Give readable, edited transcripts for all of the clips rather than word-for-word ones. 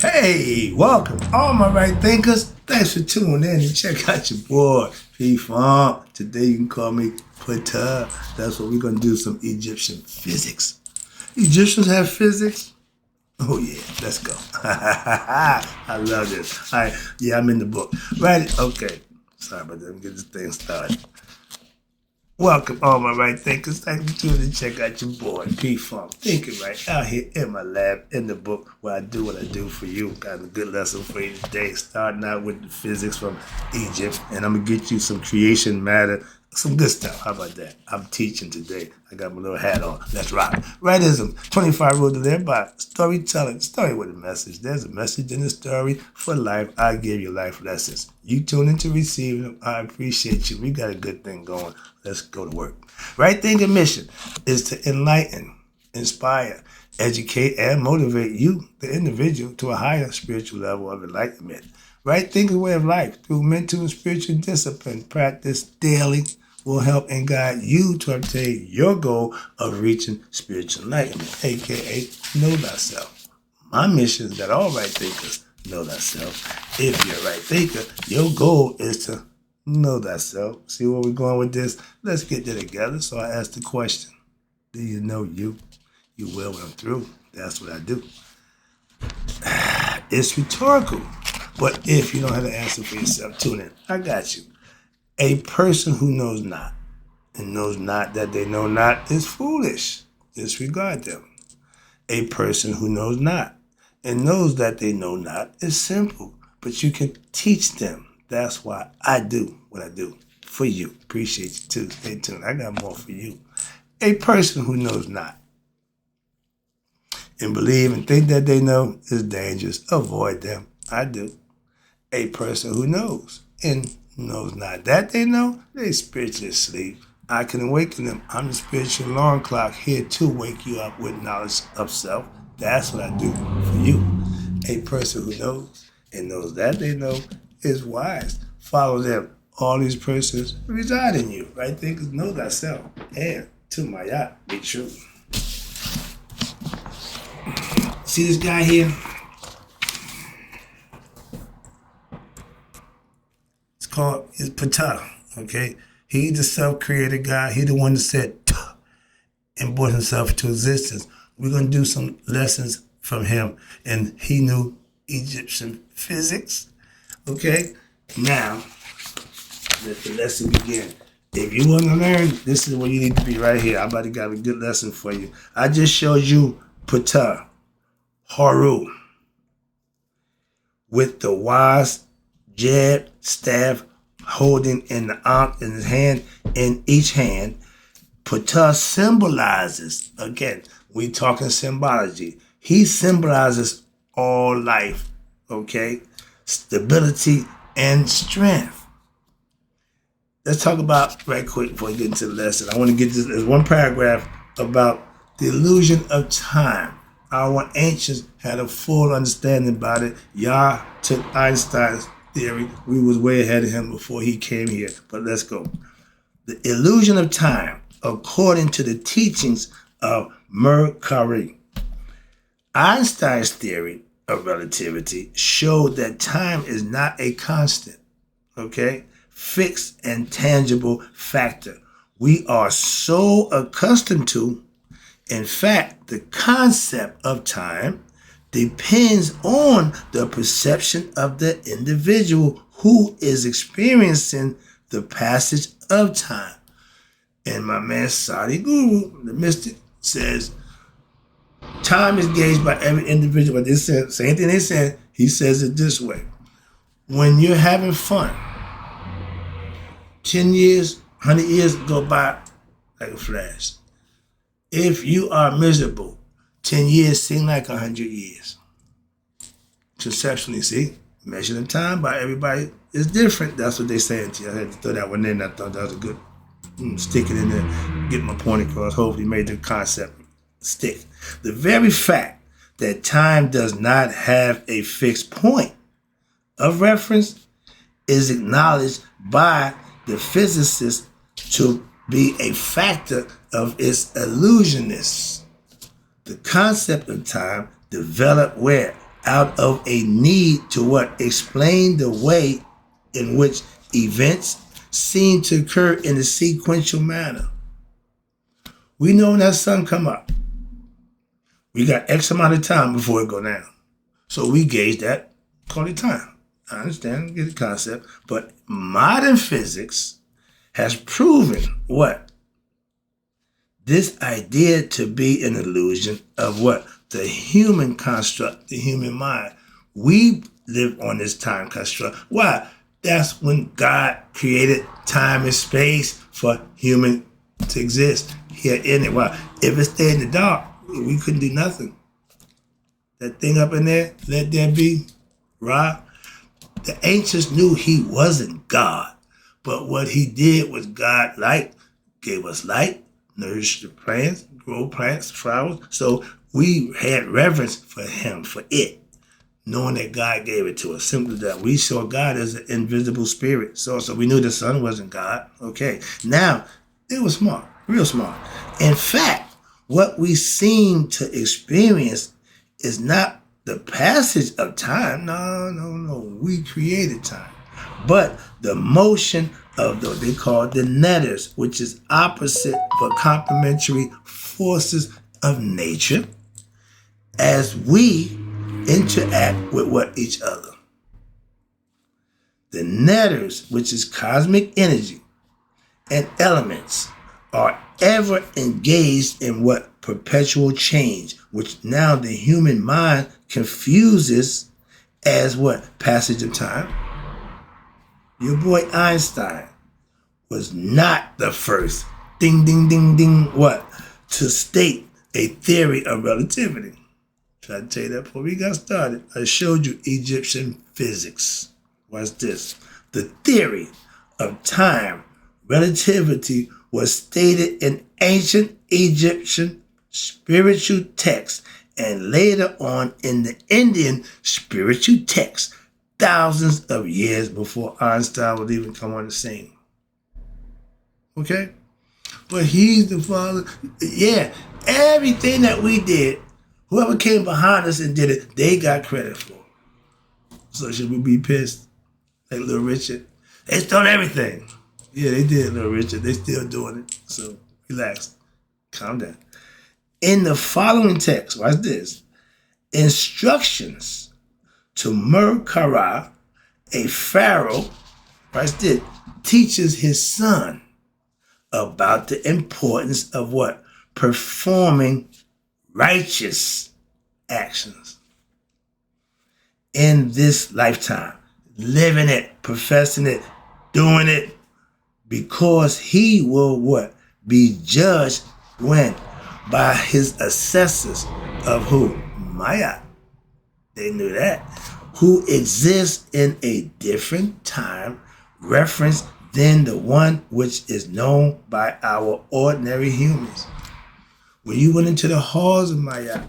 Hey, welcome, all my right thinkers. Thanks for tuning in and check out your boy, P-Funk. Today you can call me Pata. That's what we're going to do, some Egyptian physics. Egyptians have physics? Oh yeah, let's go. I love this. All right, yeah, I'm in the book. Right, okay. Sorry about that. Let me get this thing started. Welcome, all my right thinkers. Thank you for tuning in to check out your boy, P-Funk. Thinking right out here in my lab, in the book, where I do what I do for you. Got a good lesson for you today, starting out with the physics from Egypt, and I'm going to get you some creation matter, some good stuff. How about that? I'm teaching today. I got my little hat on. Let's rock. Rightism, 25 rules to live by. Storytelling, story with a message. There's a message in the story for life. I give you life lessons. You tune in to receive them. I appreciate you. We got a good thing going. Let's go to work. Right thinking mission is to enlighten, inspire, educate, and motivate you, the individual, to a higher spiritual level of enlightenment. Right thinking way of life through mental and spiritual discipline practice daily will help and guide you to obtain your goal of reaching spiritual enlightenment, aka know thyself. My mission is that all right thinkers know thyself. If you're a right thinker, your goal is to know thyself. See where we're going with this? Let's get there together. So I asked the question, do you know you? You will when I'm through. That's what I do. It's rhetorical. But if you don't have the answer for yourself, tune in. I got you. A person who knows not and knows not that they know not is foolish. Disregard them. A person who knows not and knows that they know not is simple, but you can teach them. That's why I do what I do for you. Appreciate you too. Stay tuned. I got more for you. A person who knows not and believe and think that they know is dangerous. Avoid them. I do. A person who knows and knows not that they know, they spiritually asleep. I can awaken them. I'm the spiritual alarm clock here to wake you up with knowledge of self. That's what I do for you. A person who knows and knows that they know is wise. Follow them. All these persons reside in you. Right thinkers know thyself. And to my yacht, be true. See this guy here? Called is Ptah, okay? He's the self-created guy. He the one that said Tuh and brought himself into existence. We're going to do some lessons from him. And he knew Egyptian physics, okay? Now, let the lesson begin. If you want to learn, this is where you need to be right here. I'm about to give a good lesson for you. I just showed you Ptah, Haru, with the wise jab, staff, holding in the ankh in his hand, in each hand. Ptah symbolizes, again, we talking symbology. He symbolizes all life, okay? Stability and strength. Let's talk about, right quick before we get into the lesson, I want to get this, there's one paragraph about the illusion of time. Our ancients had a full understanding about it. Yah took Einstein's theory. We was way ahead of him before he came here. But let's go. The illusion of time, according to the teachings of Mercuri. Einstein's theory of relativity showed that time is not a constant, okay? Fixed and tangible factor. We are so accustomed to, in fact, the concept of time depends on the perception of the individual who is experiencing the passage of time. And my man Sadi Guru, the mystic, says time is gauged by every individual. But they said, same thing they said, he says it this way. When you're having fun, 10 years, 100 years go by like a flash. If you are miserable, 10 years seem like 100 years. Conceptually, see? Measuring time by everybody is different. That's what they saying to you. I had to throw that one in. I thought that was a good stick it in there, get my point across. Hopefully made the concept stick. The very fact that time does not have a fixed point of reference is acknowledged by the physicists to be a factor of its illusionists. The concept of time developed where? out of a need to what? Explain the way in which events seem to occur in a sequential manner. We know when that sun come up, we got X amount of time before it go down. So we gauge that, call it time. I understand, get the concept. But modern physics has proven what? This idea to be an illusion of what? The human construct, the human mind. We live on this time construct. Why? That's when God created time and space for human to exist here in it. Why? If it stayed in the dark, we couldn't do nothing. That thing up in there, let there be, right? The ancients knew he wasn't God, but what he did was God gave us light, nourished the plants, grow plants, flowers. So we had reverence for him, for it, knowing that God gave it to us. Simply that we saw God as an invisible spirit. So we knew the sun wasn't God. Okay. Now, it was smart, real smart. In fact, what we seem to experience is not the passage of time. No. We created time. But the motion of they call the netters, which is opposite for complementary forces of nature as we interact with what each other. The netters, which is cosmic energy and elements, are ever engaged in what? Perpetual change, which now the human mind confuses as what? Passage of time. Your boy Einstein was not the first, ding, ding, ding, ding, what? To state a theory of relativity. Try to tell you that before we got started. I showed you Egyptian physics. Watch this. The theory of time relativity was stated in ancient Egyptian spiritual texts and later on in the Indian spiritual texts, thousands of years before Einstein would even come on the scene. Okay? But he's the father. Yeah, everything that we did, whoever came behind us and did it, they got credit for. So should we be pissed? Like Little Richard? They stole everything. Yeah, they did, Little Richard. They still doing it. So relax. Calm down. In the following text, watch this. Instructions to Merkara, a pharaoh, watch this, teaches his son about the importance of what? Performing righteous actions in this lifetime. Living it, professing it, doing it, because he will what? Be judged when? By his assessors of who? Maya. They knew that. Who exists in a different time reference than the one which is known by our ordinary humans. When you went into the halls of Maya,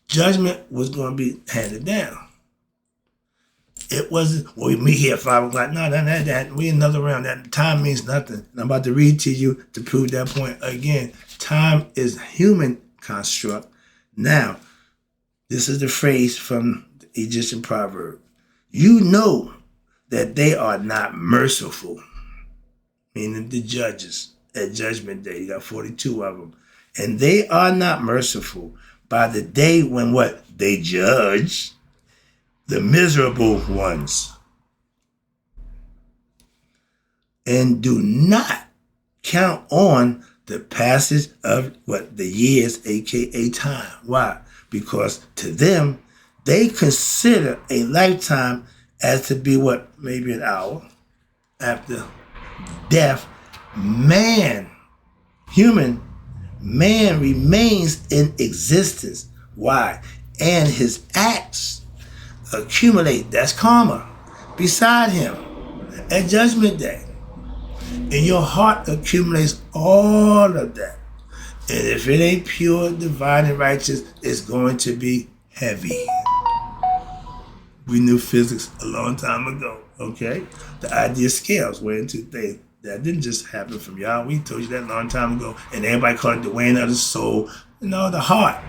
judgment was going to be handed down. It wasn't, well, we meet here at 5 o'clock. No, that we another round. That time means nothing. And I'm about to read to you to prove that point again. Time is human construct. Now, this is the phrase from the Egyptian proverb. You know that they are not merciful, meaning the judges at Judgment Day. You got 42 of them. And they are not merciful by the day when what? They judge the miserable ones. And do not count on the passage of what? The years, aka time. Why? Because to them, they consider a lifetime as to be what? Maybe an hour after death. Man remains in existence. Why? And his acts accumulate, that's karma, beside him at Judgment Day. And your heart accumulates all of that. And if it ain't pure, divine, and righteous, it's going to be heavy. We knew physics a long time ago, okay? The idea of scales, weighing two things. That didn't just happen from y'all. We told you that a long time ago. And everybody called it the weighing of the soul. No, the heart.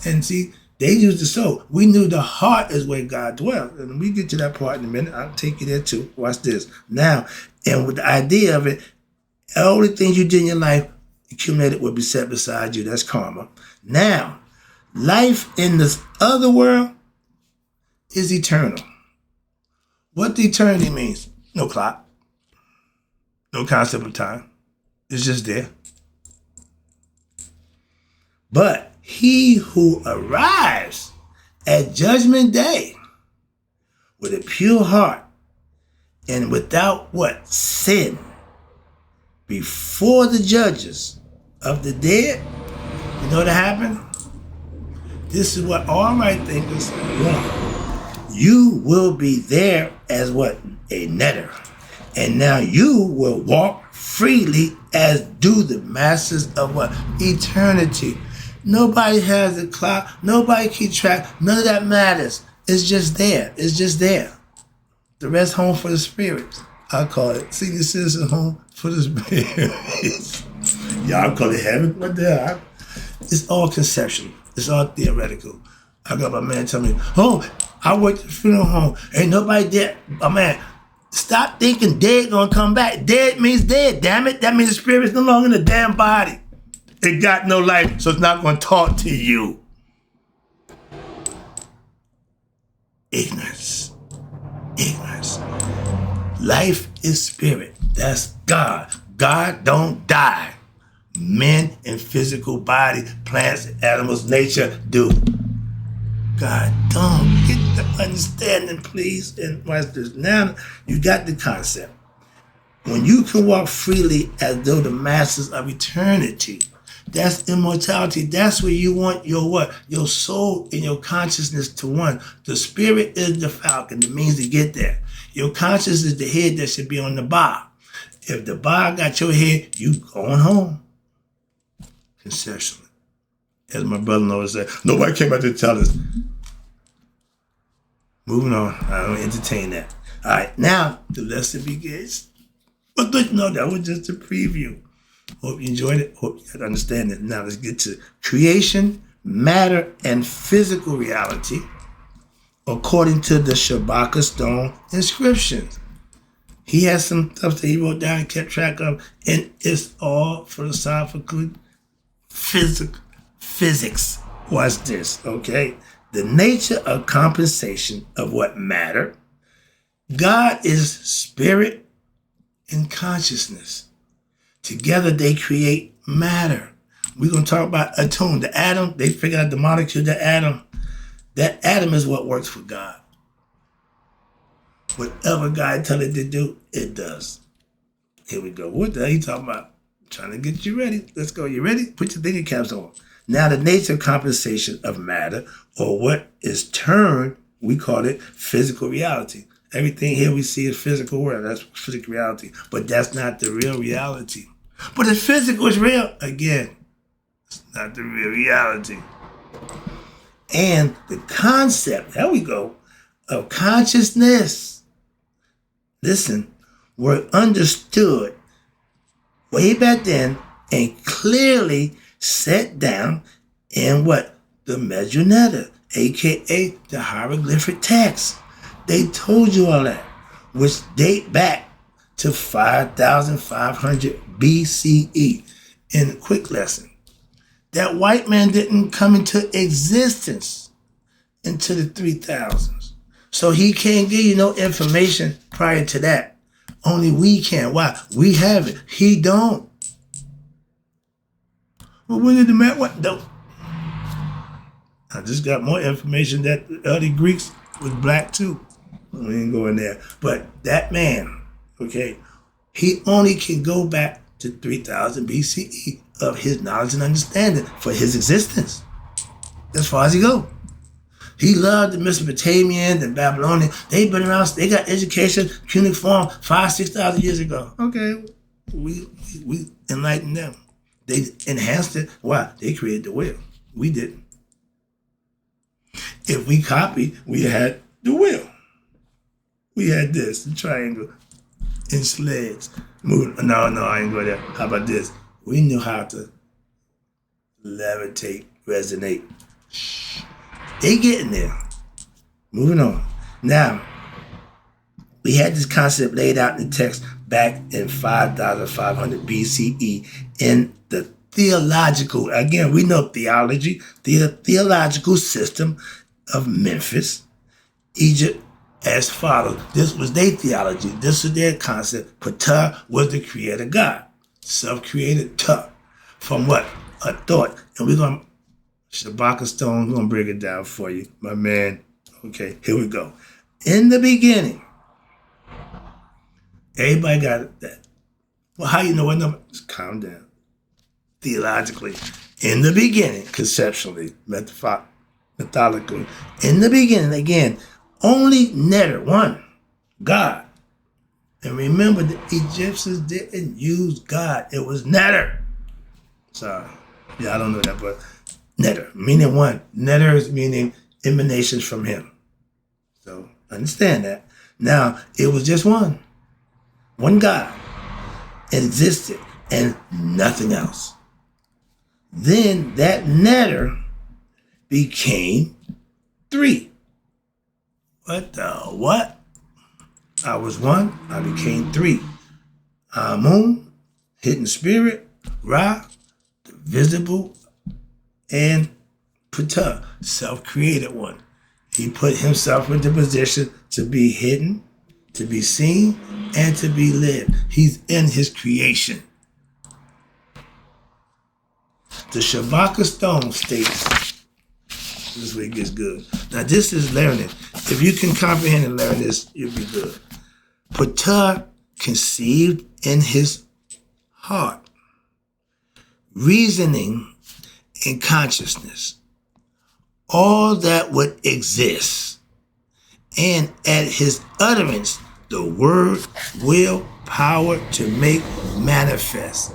And see, They used the soul. We knew the heart is where God dwelt. And we get to that part in a minute. I'll take you there too. Watch this. Now, and with the idea of it, all the things you did in your life accumulated will be set beside you. That's karma. Now, life in this other world is eternal. What the eternity means? No clock. No concept of time. It's just there. But he who arrives at judgment day with a pure heart and without what? Sin before the judges of the dead, you know what happened? This is what all right thinkers want. You will be there as what? A netter. And now you will walk freely as do the masters of what? Eternity. Nobody has a clock. Nobody keeps track. None of that matters. It's just there. It's just there. The rest home for the spirits. I call it senior citizen home for the spirits. Y'all call it heaven. What the hell? It's all conceptual. It's all theoretical. I got my man tell me, oh, I work at the funeral home. Ain't nobody dead. My man, stop thinking dead gonna come back. Dead means dead, damn it. That means the spirit's no longer in the damn body. It got no life, so it's not going to talk to you. Ignorance. Ignorance. Life is spirit. That's God. God don't die. Men in physical body, plants, animals, nature do. God don't. Get the understanding, please. And watch this. Now you got the concept. When you can walk freely as though the masters of eternity, that's immortality. That's where you want your what? Your soul and your consciousness to one. The spirit is the falcon, the means to get there. Your consciousness is the head that should be on the bar. If the bar got your head, you going home. Conceptually. As my brother always said, nobody came out to tell us. Moving on. I don't entertain that. All right, now the lesson begins. But no, that was just a preview. Hope you enjoyed it. Hope you understand it. Now let's get to creation, matter, and physical reality according to the Shabaka stone inscriptions. He has some stuff that he wrote down and kept track of, and it's all philosophical physics. Watch this, okay? The nature of compensation of what matter. God is spirit and consciousness. Together they create matter. We're going to talk about atom. The atom, they figured out the molecule, the atom. That atom is what works for God. Whatever God tell it to do, it does. Here we go. What the hell are you talking about? Trying to get you ready. Let's go. You ready? Put your thinking caps on. Now the nature of compensation of matter, or what is termed, we call it physical reality. Everything here we see is physical world. That's physical reality. But that's not the real reality. But if physical is real, again, it's not the real reality. And the concept, there we go, of consciousness, listen, were understood way back then and clearly set down in what? The Medjugorje, a.k.a. the hieroglyphic text. They told you all that, which date back to 5,500 BCE. In a quick lesson, that white man didn't come into existence until the 3000s. So he can't give you no information prior to that. Only we can. Why? We have it. He don't. Well, when did the man, what? No. I just got more information that the early Greeks was black too. We ain't going there. But that man, okay, he only can go back to 3000 BCE of his knowledge and understanding for his existence. As far as he go. He loved the Mesopotamians and Babylonians. They've been around, they got education, cuneiform 5,000-6,000 years ago. Okay, we enlightened them. They enhanced it. Why? They created the wheel. We didn't. If we copied, we had the wheel. We had this, the triangle, in sleds. Moving. No, I ain't going there. How about this? We knew how to levitate, resonate. They getting there. Moving on. Now, we had this concept laid out in the text back in 5,500 BCE in the theological, again, we know theology, the theological system of Memphis, Egypt, as follows. This was their theology. This was their concept. Ptah was the creator God. Self-created Ptah. From what? A thought. And we're going to, Shabaka Stone, going to break it down for you, my man. Okay, here we go. In the beginning, everybody got that. Well, how you know what number? Just calm down. Theologically, in the beginning, conceptually, methodically, in the beginning, again, only Netter, one, God. And remember, the Egyptians didn't use God. It was Netter. Sorry. Yeah, I don't know that, but Netter, meaning one. Netter is meaning emanations from him. So understand that. Now, it was just one. One God. It existed and nothing else. Then that Netter became three. What the what? I was one, I became three. Amun, hidden spirit, Ra, the visible, and Ptah, self-created one. He put himself into position to be hidden, to be seen, and to be lived. He's in his creation. The Shabaka Stone states, this is where it gets good. Now this is learning. If you can comprehend and learn this, you'll be good. Ptah conceived in his heart, reasoning and consciousness, all that would exist, and at his utterance, the word, will, power to make manifest.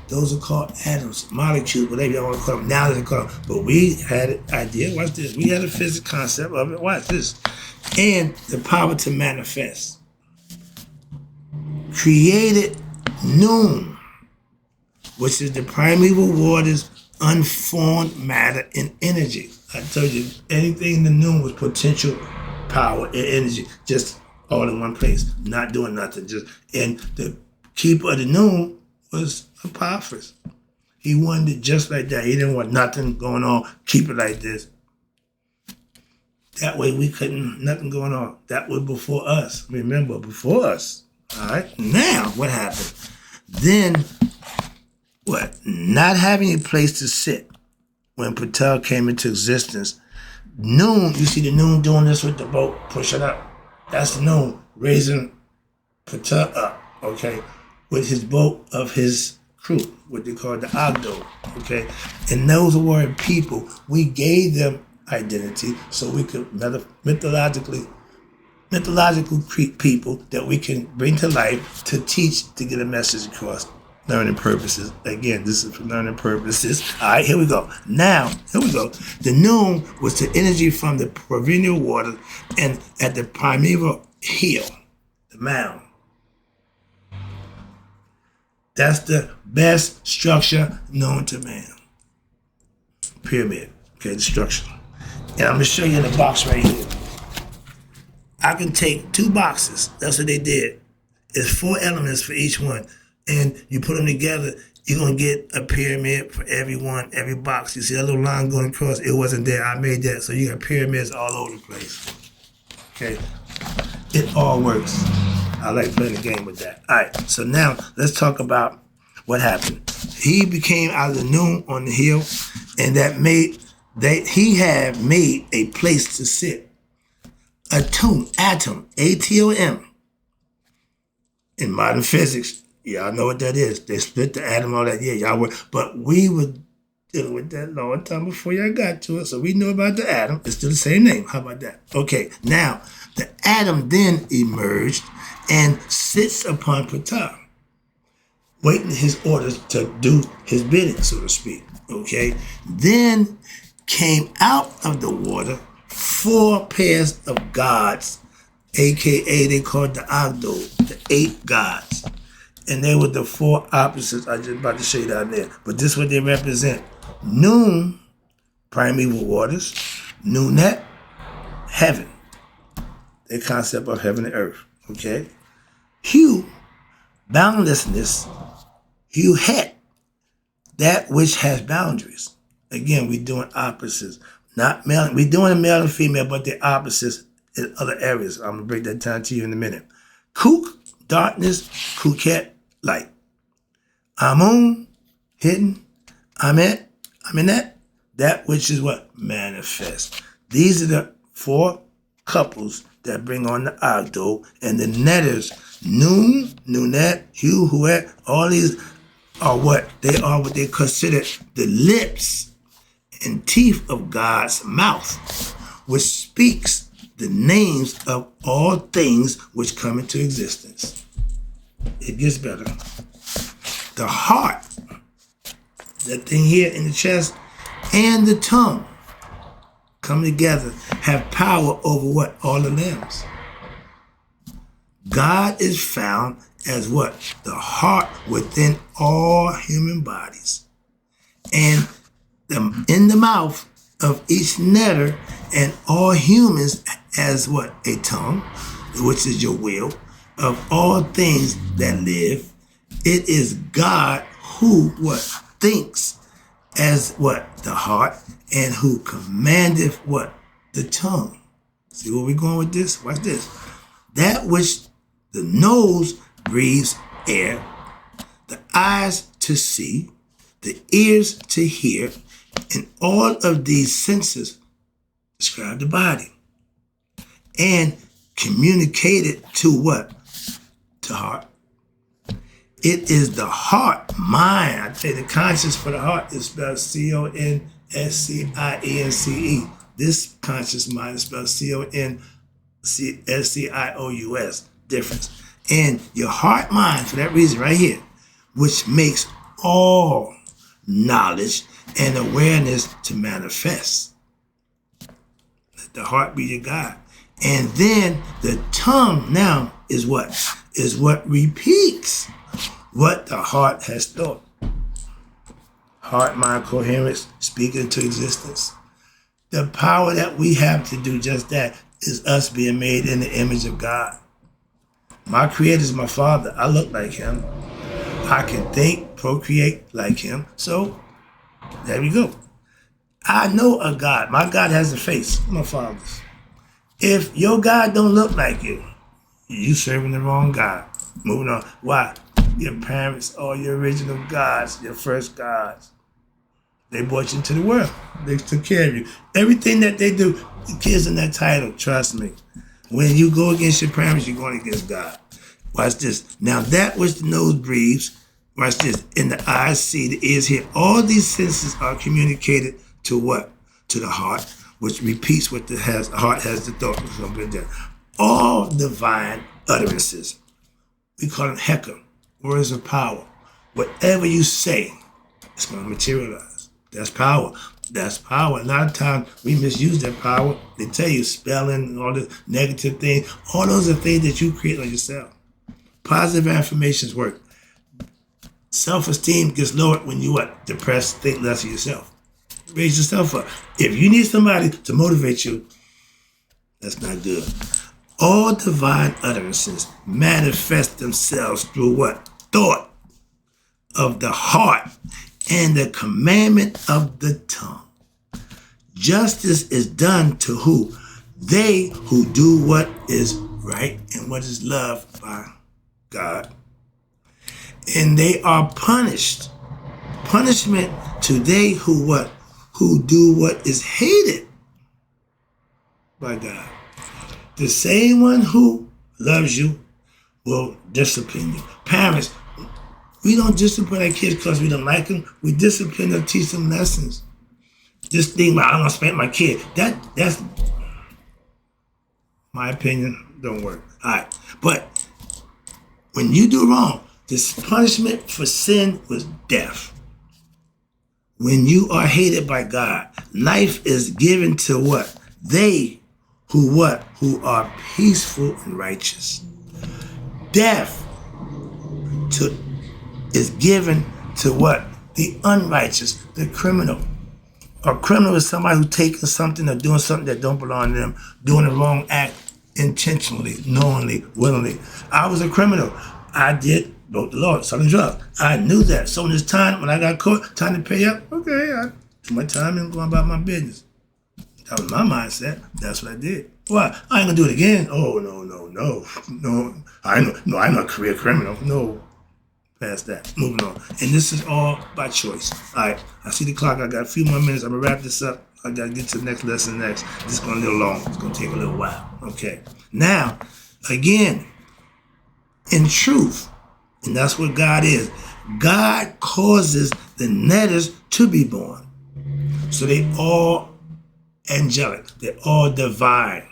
Those are called atoms, molecules, whatever you want to call them. Now they're called them. But we had an idea, watch this. We had a physics concept of it, watch this. And the power to manifest. Created Noon, which is the primeval waters, unformed matter and energy. I told you, anything in the Noon was potential power and energy, just all in one place, not doing nothing. And the keeper of the Noon was Apophis. He wanted it just like that. He didn't want nothing going on. Keep it like this. That way we couldn't, nothing going on. That was before us. Remember, before us. All right. Now, what happened? Then, what? Not having a place to sit when Ptah came into existence. Noon, you see the Noon doing this with the boat, pushing up. That's Noon raising Ptah up, okay, with his boat of his crew, what they call the Ogdo, okay? And those were people. We gave them identity so we could mythological people that we can bring to life to teach, to get a message across. Learning purposes. Again, this is for learning purposes. All right, here we go. Now, here we go. The Noon was the energy from the perennial water and at the primeval hill, the mound. That's the best structure known to man. Pyramid. Okay, the structure. And I'm going to show you in the box right here. I can take two boxes. That's what they did. It's 4 elements for each one. And you put them together, you're going to get a pyramid for every one, every box. You see that little line going across? It wasn't there. I made that. So you got pyramids all over the place. Okay? It all works. I like playing the game with that. All right, so now let's talk about what happened. He became out of the Noon on the hill, and he had made a place to sit. Atom, A-T-O-M. In modern physics, y'all know what that is. They split the atom, all that. Yeah, y'all were. But we were dealing with that long time before y'all got to it, so we know about the atom. It's still the same name. How about that? Okay, now, the atom then emerged and sits upon Ptah, waiting his orders to do his bidding, so to speak. Okay? Then came out of the water 4 pairs of gods, a.k.a. they called the Ogdo, the 8 gods. And they were the 4 opposites I just about to show you down there. But this is what they represent. Noon, primeval waters. Nunet, heaven. The concept of heaven and earth. Okay? Hu, boundlessness. Hu het, that which has boundaries. Again, we're doing opposites. Not male. We're doing male and female, but they're opposites in other areas. I'm going to break that down to you in a minute. Kuk, darkness. Kuket, light. Amun, hidden. Amet, aminet, that which is what? Manifest. These are the four couples that bring on the Agdo, and the netters, Nun, Nunet, Hu, Huet, all these are what? They are what they consider the lips and teeth of God's mouth, which speaks the names of all things which come into existence. It gets better. The heart, that thing here in the chest, and the tongue come together, have power over what? All the limbs. God is found as what? The heart within all human bodies. And in the mouth of each netter and all humans as what? A tongue, which is your will, of all things that live. It is God who what? Thinks as what? The heart, and who commandeth what? The tongue. See where we're going with this? Watch this. That which the nose breathes air, the eyes to see, the ears to hear, and all of these senses describe the body. And communicate it to what? To heart. It is the heart, mind. I tell you, the conscience for the heart is spelled Conscience. This conscious mind is spelled Conscious. Difference. And your heart mind, for that reason right here, which makes all knowledge and awareness to manifest. Let the heart be your guide. And then the tongue now is what? Is what repeats what the heart has thought. Heart, mind, coherence, speak into existence. The power that we have to do just that is us being made in the image of God. My creator is my father. I look like him. I can think, procreate like him. So, there we go. I know a God. My God has a face. My father's. If your God don't look like you serving the wrong God. Moving on. Why? Your parents are your original gods, your first gods. They brought you into the world. They took care of you. Everything that they do, the kids in that title, trust me. When you go against your parents, you're going against God. Watch this. Now that which the nose breathes, watch this, and the eyes see, the ears hear, all these senses are communicated to what? To the heart, which repeats what the heart has the thought. All divine utterances, we call them heka, words of power. Whatever you say, it's going to materialize. That's power. That's power. A lot of times we misuse that power. They tell you spelling and all the negative things. All those are things that you create on yourself. Positive affirmations work. Self-esteem gets lowered when you what? Depressed, think less of yourself. Raise yourself up. If you need somebody to motivate you, that's not good. All divine utterances manifest themselves through what? Thought of the heart and the commandment of the tongue. Justice is done to who? They who do what is right and what is loved by God. And they are punished. Punishment to they who what? Who do what is hated by God. The same one who loves you will discipline you. Parents, we don't discipline our kids because we don't like them. We discipline them, teach them lessons. This thing about I'm gonna spank my kid, that's my opinion, don't work. All right, but when you do wrong, this punishment for sin was death. When you are hated by God, life is given to what? They who what? Who are peaceful and righteous. Death is given to what? The unrighteous, the criminal. A criminal is somebody who's taking something or doing something that don't belong to them, doing the wrong act intentionally, knowingly, willingly. I was a criminal. I broke the law, selling drugs. I knew that. So this time, when I got caught, time to pay up, okay, I took my time and go about my business. That was my mindset. That's what I did. What? I ain't gonna do it again. Oh, no. I'm not a career criminal. No. Past that. Moving on. And this is all by choice. All right. I see the clock. I got a few more minutes. I'm gonna wrap this up. I gotta get to the next lesson next. This is going a little long. It's gonna take a little while. Okay. Now, again, in truth, and that's what God is. God causes the netters to be born. So they all angelic. They're all divine.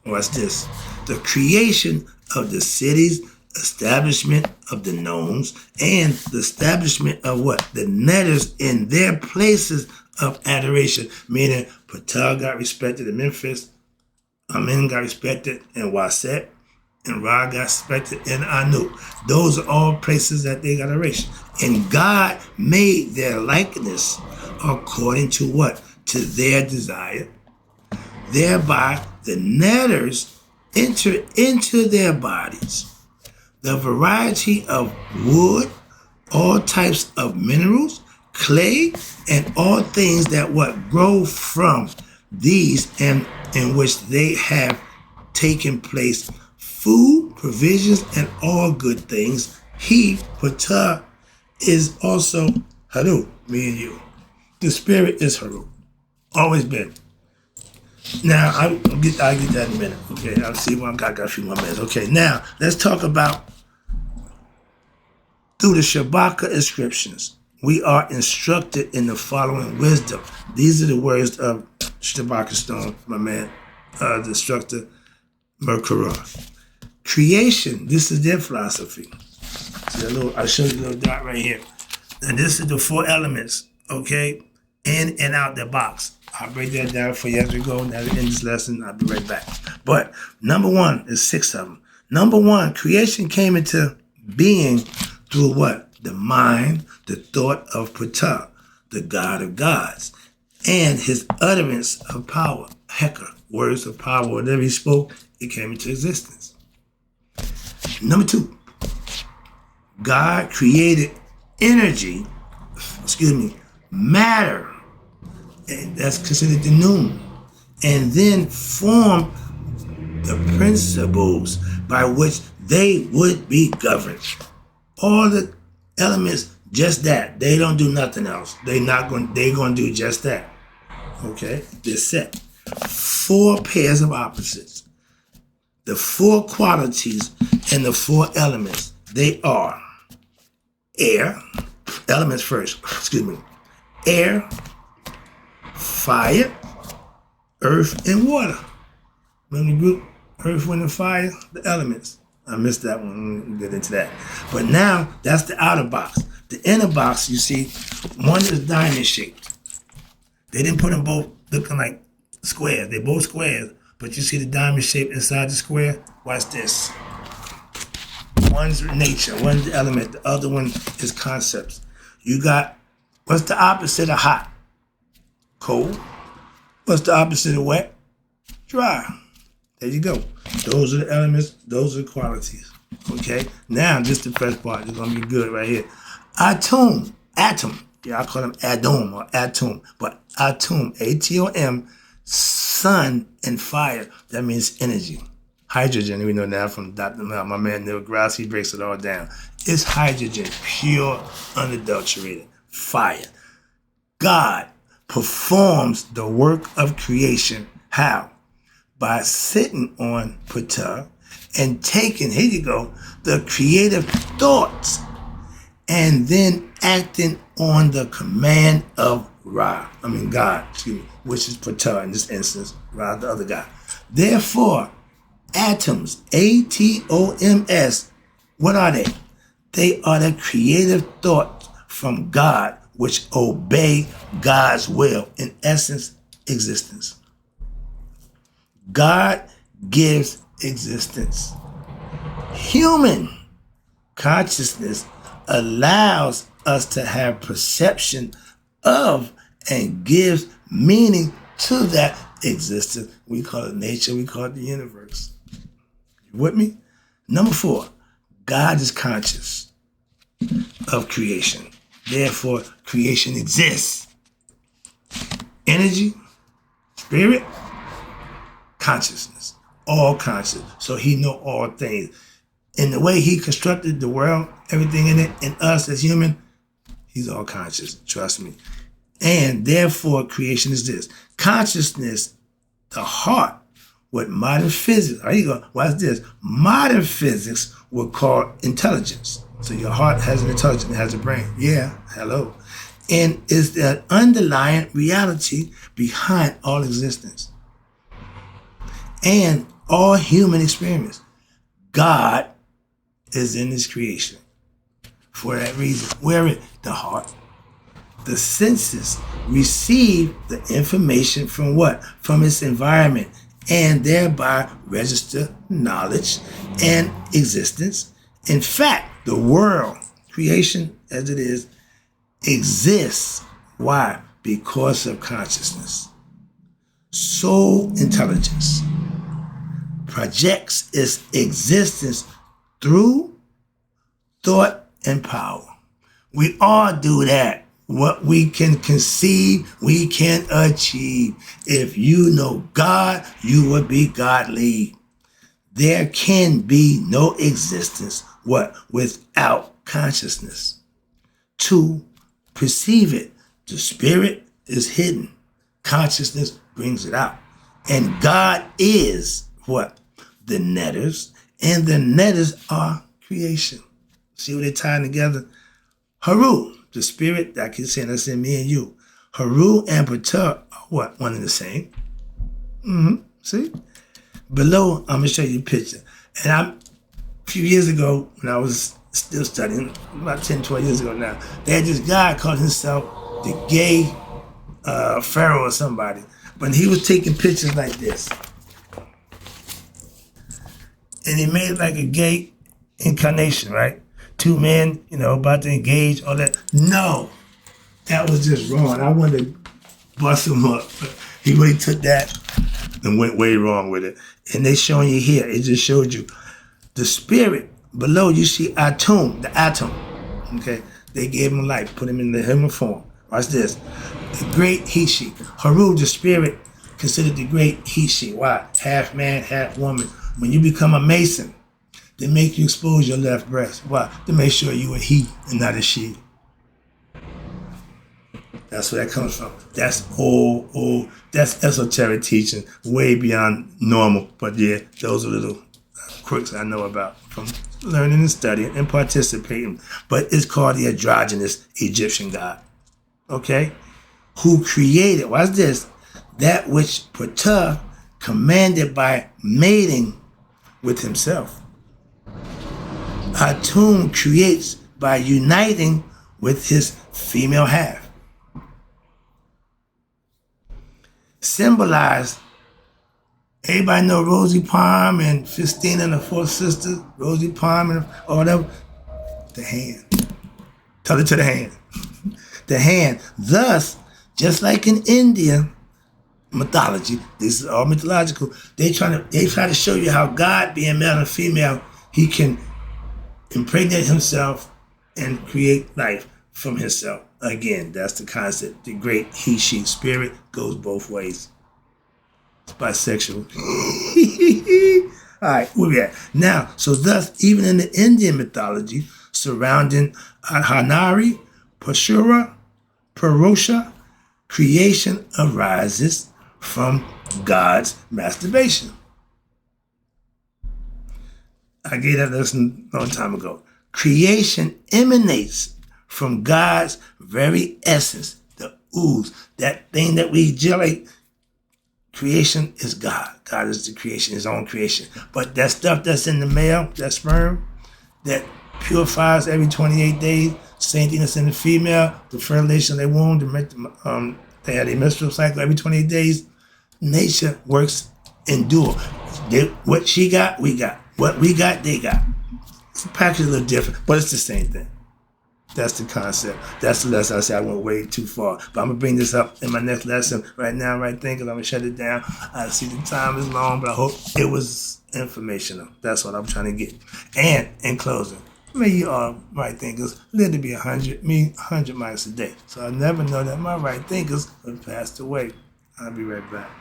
What's this? The creation of the cities, establishment of the gnomes, and the establishment of what? The netters in their places of adoration. Meaning, Ptah got respected in Memphis, Amen got respected in Waset, and Ra got respected in Anu. Those are all places that they got adoration. And God made their likeness according to what? To their desire. Thereby, the netters enter into their bodies. The variety of wood, all types of minerals, clay, and all things that what grow from these and in which they have taken place, food, provisions, and all good things. He, Ptah, is also Haru, me and you. The spirit is Haru. Always been. Now, I'll get that in a minute. Okay, I'll see when I got a few more minutes. Okay, now, let's talk about through the Shabaka inscriptions. We are instructed in the following wisdom. These are the words of Shabaka Stone, my man, the instructor, Merkura. Creation, this is their philosophy. See I showed you a little dot right here. And this is the 4 elements, okay, in and out the box. I'll break that down for you as we go. Now, in this lesson, I'll be right back. But number 1 is 6 of them. Number 1, creation came into being through what? The mind, the thought of Ptah, the God of gods, and his utterance of power, Heka, words of power. Whatever he spoke, it came into existence. Number 2, God created energy, matter, and that's considered the noon, and then formed the principles by which they would be governed. All the elements, just that. They don't do nothing else. They're going to do just that. Okay? They're set. 4 pairs of opposites. The 4 qualities and the 4 elements. They are air, elements first, air, fire, earth, and water. Remember the group, earth, wind, and fire, the elements. I missed that one. We'll get into that. But now, that's the outer box. The inner box, you see, one is diamond shaped. They didn't put them both looking like squares. They're both squares, but you see the diamond shape inside the square? Watch this. One's nature, one's the element, the other one is concepts. You got, what's the opposite of hot? Cold. What's the opposite of wet? Dry. There you go. Those are the elements. Those are the qualities. Okay? Now, just the first part is going to be good right here. Atom. Yeah, I call them Adom or Atom. But Atom, A-T-O-M, sun and fire. That means energy. Hydrogen, we know that from Dr. Mel, my man Neil Grass, he breaks it all down. It's hydrogen, pure, unadulterated, fire. God performs the work of creation. How? By sitting on Ptah and taking, here you go, the creative thoughts and then acting on the command of God, which is Ptah in this instance, Ra, the other guy. Therefore, atoms, A-T-O-M-S, what are they? They are the creative thoughts from God which obey God's will, in essence, existence. God gives existence. Human consciousness allows us to have perception of and gives meaning to that existence. We call it nature, we call it the universe. You with me? Number 4, God is conscious of creation. Therefore, creation exists. Energy, spirit, consciousness, all conscious. So he know all things. In the way he constructed the world, everything in it, and us as human, he's all conscious, trust me. And therefore, creation is this. Consciousness, the heart, what modern physics, here you go, watch this. Modern physics would call intelligence. So your heart has an intelligence, it has a brain. Yeah, hello. And is the underlying reality behind all existence and all human experience. God is in his creation. For that reason, where is the heart? The senses receive the information from what? From its environment, and thereby register knowledge and existence. In fact, the world, creation as it is, exists. Why? Because of consciousness. Soul intelligence projects its existence through thought and power. We all do that. What we can conceive, we can achieve. If you know God, you will be godly. There can be no existence, what? Without consciousness. To perceive it, the spirit is hidden. Consciousness brings it out. And God is what? The netters. And the netters are creation. See what they're tying together? Haru, the spirit that can say that's in me and you. Haru and Ptah are what? One and the same. See? Below, I'm going to show you a picture. And a few years ago, when I was still studying, about 10, 12 years ago now, they had this guy called himself the gay pharaoh or somebody. But he was taking pictures like this. And he made like a gay incarnation, right? 2 men, about to engage, all that. No, that was just wrong. I wanted to bust him up. But he really took that and went way wrong with it. And they showing you here, it just showed you the spirit. Below you see atom, the atom. Okay, they gave him life, put him in the human form. Watch this. The great Hishi. Haru, the spirit, considered the great Hishi. Why? Half man, half woman. When you become a Mason, they make you expose your left breast. Why? To make sure you a he and not a she. That's where that comes from. That's old. That's esoteric teaching, way beyond normal. But yeah, those are little quirks I know about from learning and studying and participating. But it's called the androgynous Egyptian god. Okay? Who created, watch this, that which Ptah commanded by mating with himself. Atum creates by uniting with his female half. Symbolized, everybody know Rosie Palm and Fistina and the 4 sisters, Rosie Palm and or whatever, the hand. Tell it to the hand. The hand. Thus, just like in Indian mythology, this is all mythological, they try to show you how God, being male and female, he can impregnate himself and create life from himself. Again, that's the concept. The great he, she spirit goes both ways. It's bisexual. All right, where we at? Now, so thus, even in the Indian mythology surrounding Hanari, Pashura, Purusha, creation arises from God's masturbation. I gave that lesson a long time ago. Creation emanates from God's very essence, the ooze, that thing that we jelly. Creation is God. God is the creation, his own creation. But that stuff that's in the male, that sperm, that purifies every 28 days, same thing that's in the female, the fertilization of their womb, they have their menstrual cycle every 28 days. Nature works in dual. What she got, we got. What we got, they got. It's packaged a little different, but it's the same thing. That's the concept. That's the lesson. I said I went way too far. But I'm going to bring this up in my next lesson. Right now, right thinking, I'm going to shut it down. I see the time is long, but I hope it was informational. That's what I'm trying to get. And in closing, may you all right thinkers live to be 100 miles a day. So I never know that my right thinkers have passed away. I'll be right back.